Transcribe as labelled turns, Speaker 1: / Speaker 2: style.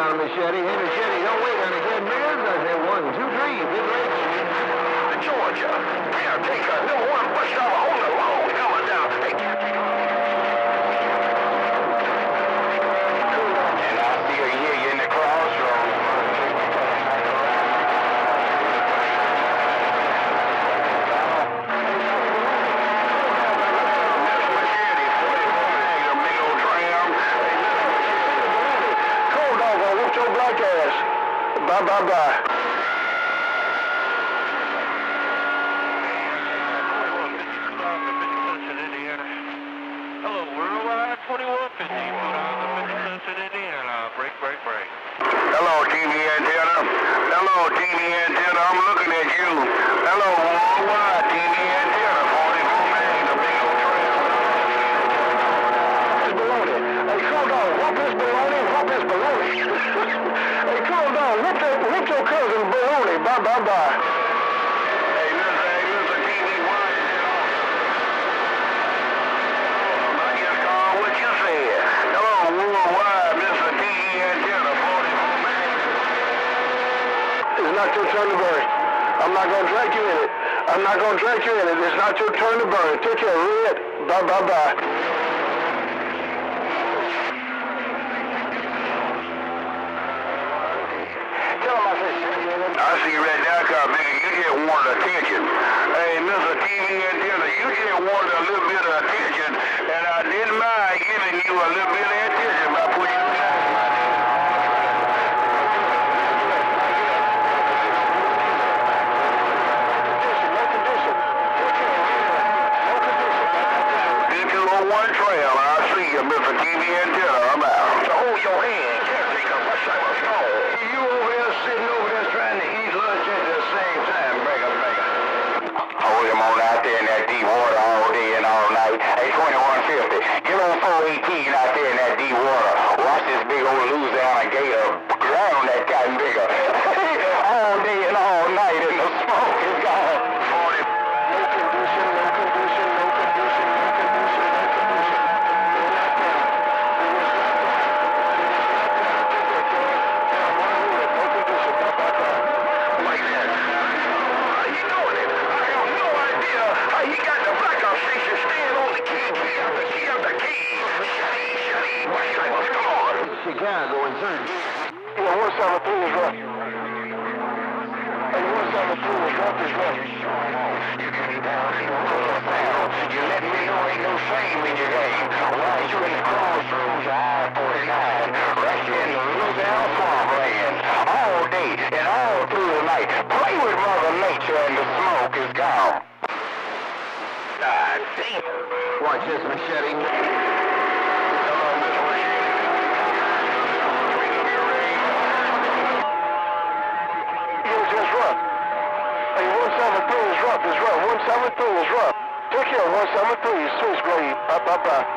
Speaker 1: on a machete. Hey, machete, don't wait on the kid mirrors. I say 1, 2, 3, big legs.
Speaker 2: Georgia, caretaker, number 1 bus stop on the long coming down. Hey, caretaker. And I still hear you in the crossroads. Your black ass. Bye, bye, bye.
Speaker 3: Hello, worldwide 2150. Put on the 50 cents in Indiana. Break.
Speaker 2: Hello, TV antenna. Hello, TV antenna. I'm looking at you. Hello, worldwide TV antenna. 44 man, the big old trail. It's baloney. Hey, cool dog. Whoop this baloney. Whoop this baloney. Hey, cool dog. Whoop your cousin baloney. Bye, bye, bye. Hey, Mr. TV, why is it on? I just called what you said. Hello, worldwide, Mr. TV antenna. 44 man. It's not your turn to burn. I'm not going to drag you in it. I'm not going to drag you in it. It's not your turn to burn. Take care, Red. Bye, bye, bye. I see right now, cause nigga, you just wanted attention. Hey, Mr. TV antenna, you just wanted a little bit of attention, and I didn't mind giving you a little bit of attention by putting you down. D201 trail, I see you, Mr. TV antenna. I'm out. So hold your hand, caretaker. What's that was called? You over here sitting over there trying to eat lunch at the same time, breaker. Hold him on out there in that deep water all day and all night. Hey, 2150, get on 418 out there in that deep water. Watch this big old Louisiana gator ground that got bigger. All day and all night, and the smoke is gone. 40.
Speaker 1: Chicago and Turn.
Speaker 2: Yeah, 173 is rough. Hey, 173 is rough as well. You came down here you let me know ain't no shame in your game. Why you in the crossroads, I-49, right here in the Louisiana swampland. All day and all through the night. Play with Mother Nature and the smoke is gone. God damn.
Speaker 1: Watch this machete.
Speaker 2: It's rough. 173 is rough. Take care, 173, SwitchBlade. Bye.